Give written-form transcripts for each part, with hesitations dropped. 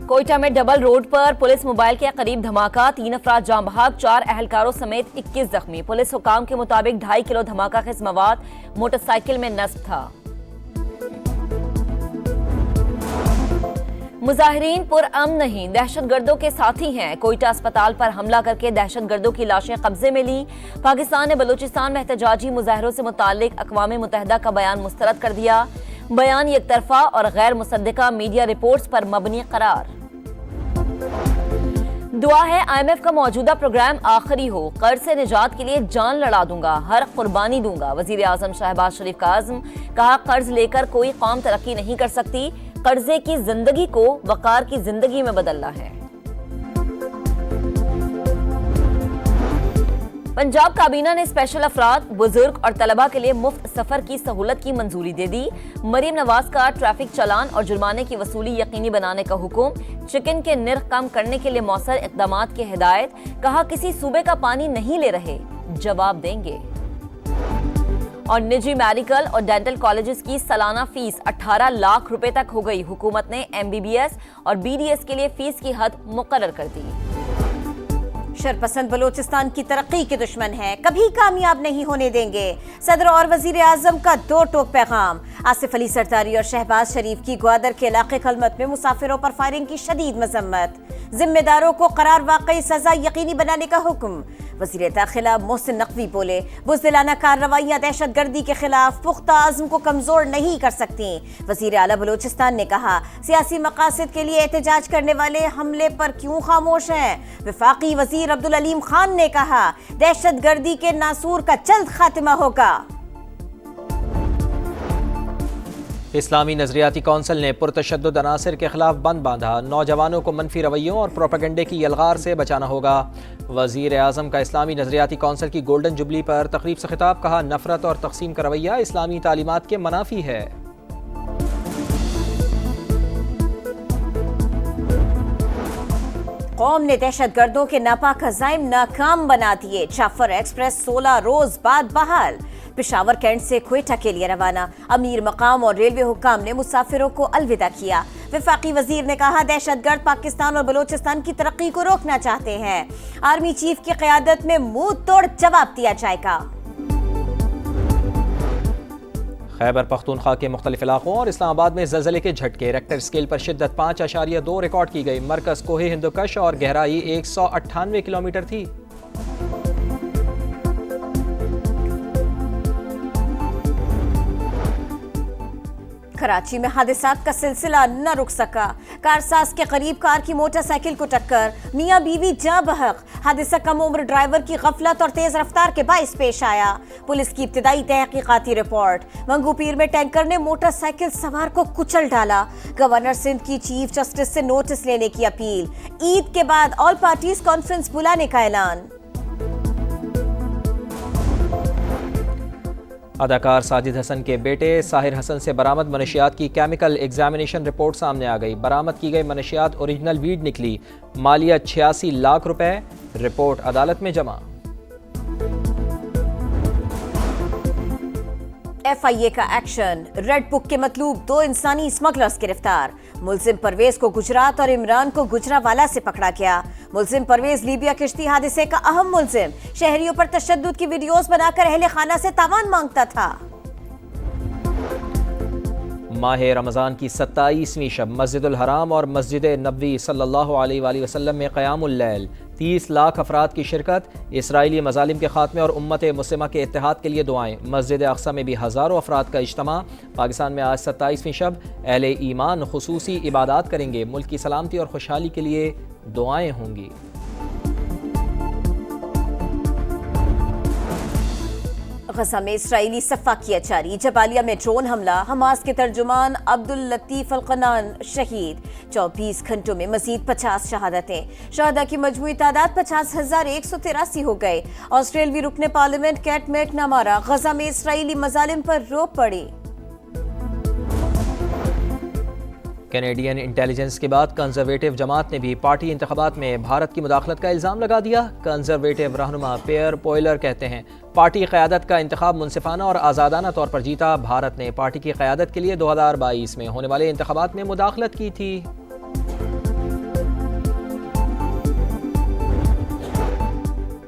کوئٹہ میں double road پر police mobile کے قریب دھماکہ، 3 افراد جاں بحق، 4 اہلکاروں سمیت 21 زخمی۔ پولیس حکام کے مطابق 2.5 کلو دھماکہ خیز مواد موٹر سائیکل میں نصب تھا۔ مظاہرین پر امن نہیں، دہشت گردوں کے ساتھی ہیں۔ کوئٹہ اسپتال پر حملہ کر کے دہشت گردوں کی لاشیں قبضے میں لیں۔ پاکستان نے بلوچستان میں احتجاجی مظاہروں سے متعلق اقوام متحدہ کا بیان مسترد کر دیا۔ بیان یک طرفہ اور غیر مصدقہ میڈیا رپورٹس پر مبنی قرار۔ دعا ہے IMF کا موجودہ پروگرام آخری ہو، قرض سے نجات کے لیے جان لڑا دوں گا، ہر قربانی دوں گا۔ وزیر اعظم شہباز شریف کا عزم، کہا قرض لے کر کوئی قوم ترقی نہیں کر سکتی، قرضے کی زندگی کو وقار کی زندگی میں بدلنا ہے۔ پنجاب کابینہ نے اسپیشل افراد، بزرگ اور طلبہ کے لیے مفت سفر کی سہولت کی منظوری دے دی۔ مریم نواز کا ٹریفک چالان اور جرمانے کی وصولی یقینی بنانے کا حکم۔ چکن کے نرخ کم کرنے کے لیے مؤثر اقدامات کی ہدایت، کہا کسی صوبے کا پانی نہیں لے رہے، جواب دیں گے۔ اور نجی میڈیکل اور ڈینٹل کالجز کی سالانہ فیس 18 لاکھ روپے تک ہو گئی۔ حکومت نے MBBS اور BDS کے لیے فیس کی حد مقرر کر دی۔ شرپسند بلوچستان کی ترقی کے دشمن ہے، کبھی کامیاب نہیں ہونے دیں گے۔ صدر اور وزیر اعظم کا دو ٹوک پیغام۔ آصف علی سرداری اور شہباز شریف کی گوادر کے علاقے کلمت میں مسافروں پر فائرنگ کی شدید مذمت۔ ذمہ داروں کو قرار واقعی سزا یقینی بنانے کا حکم۔ وزیر داخلہ محسن نقوی بولے، بزدلانہ کارروائیاں دہشت گردی کے خلاف پختہ عزم کو کمزور نہیں کر سکتی۔ وزیر اعلیٰ بلوچستان نے کہا، سیاسی مقاصد کے لیے احتجاج کرنے والے حملے پر کیوں خاموش ہیں؟ وفاقی وزیر عبدالعلیم خان نے کہا، دہشت گردی کے ناسور کا جلد خاتمہ ہوگا۔ اسلامی نظریاتی کونسل نے پرتشدد عناصر کے خلاف بند باندھا، نوجوانوں کو منفی رویوں اور پروپیگنڈے کی یلغار سے بچانا ہوگا۔ وزیر اعظم کا اسلامی نظریاتی کونسل کی گولڈن جبلی پر تقریب سے خطاب، کہا نفرت اور تقسیم کا رویہ اسلامی تعلیمات کے منافی ہے۔ قوم نے دہشت گردوں کے ناپاک عزائم ناکام بنا دیے، جعفر ایکسپریس 16 روز بعد بحال۔ پشاور کینٹ سے کوئٹہ کے لیے روانہ، امیر مقام اور ریلوے حکام نے مسافروں کو الوداع کیا۔ وفاقی وزیر نے کہا، دہشت گرد پاکستان اور بلوچستان کی ترقی کو روکنا چاہتے ہیں، آرمی چیف کی قیادت میں منہ توڑ جواب دیا جائے گا۔ خیبر پختونخوا کے مختلف علاقوں اور اسلام آباد میں زلزلے کے جھٹکے، ریکٹر اسکیل پر شدت 5.2 ریکارڈ کی گئی۔ مرکز کوہ ہندوکش اور گہرائی 198 کلومیٹر تھی۔ کراچی میں حادثات کا سلسلہ نہ رک سکا، کارساز کے قریب کار کی موٹر سائیکل کو ٹکر، میاں بیوی جاں بحق۔ حادثہ کم عمر ڈرائیور کی غفلت اور تیز رفتار کے باعث پیش آیا۔ پولیس کی ابتدائی تحقیقاتی رپورٹ، منگو پیر میں ٹینکر نے موٹر سائیکل سوار کو کچل ڈالا۔ گورنر سندھ کی چیف جسٹس سے نوٹس لینے کی اپیل۔ عید کے بعد آل پارٹیز کانفرنس بلانے کا اعلان۔ اداکار ساجد حسن کے بیٹے ساحر حسن سے برآمد منشیات کی کیمیکل ایگزامینیشن رپورٹ سامنے آ گئی۔ برآمد کی گئی منشیات اوریجنل ویڈ نکلی، مالیہ 86 لاکھ روپے۔ رپورٹ عدالت میں جمع۔ FIA کا ایکشن، ریڈ بک کے مطلوب 2 انسانی اسمگلرز گرفتار۔ ملزم پرویز کو گجرات اور عمران کو گجراوالا سے پکڑا گیا۔ ملزم پرویز لیبیا کشتی حادثے کا اہم ملزم، شہریوں پر تشدد کی ویڈیوز بنا کر اہل خانہ سے تاوان مانگتا تھا۔ ماہ رمضان کی 27ویں شب، مسجد الحرام اور مسجد نبوی صلی اللہ علیہ وآلہ وسلم میں قیام اللیل، 30 لاکھ افراد کی شرکت، اسرائیلی مظالم کے خاتمے اور امت مسلمہ کے اتحاد کے لیے دعائیں۔ مسجد اقصی میں بھی ہزاروں افراد کا اجتماع۔ پاکستان میں آج 27ویں شب، اہل ایمان خصوصی عبادات کریں گے، ملک کی سلامتی اور خوشحالی کے لیے دعائیں ہوں گی۔ غزہ میں اسرائیلی صفاقیت جاری، جبالیہ میں ڈرون حملہ، حماس کے ترجمان عبداللطیف القنان شہید۔ 24 گھنٹوں میں مزید 50 شہادتیں، شہداء کی مجموعی تعداد 50,183 ہو گئے۔ آسٹریلوی رکن پارلیمنٹ کیٹ میک نامارا، غزہ میں اسرائیلی مظالم پر رو پڑی۔ کینیڈین انٹیلیجنس کے بعد کنزرویٹو جماعت نے بھی پارٹی انتخابات میں بھارت کی مداخلت کا الزام لگا دیا۔ کنزرویٹو رہنما پیئر پوئلر کہتے ہیں، پارٹی قیادت کا انتخاب منصفانہ اور آزادانہ طور پر جیتا۔ بھارت نے پارٹی کی قیادت کے لیے 2022 میں ہونے والے انتخابات میں مداخلت کی تھی۔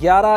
11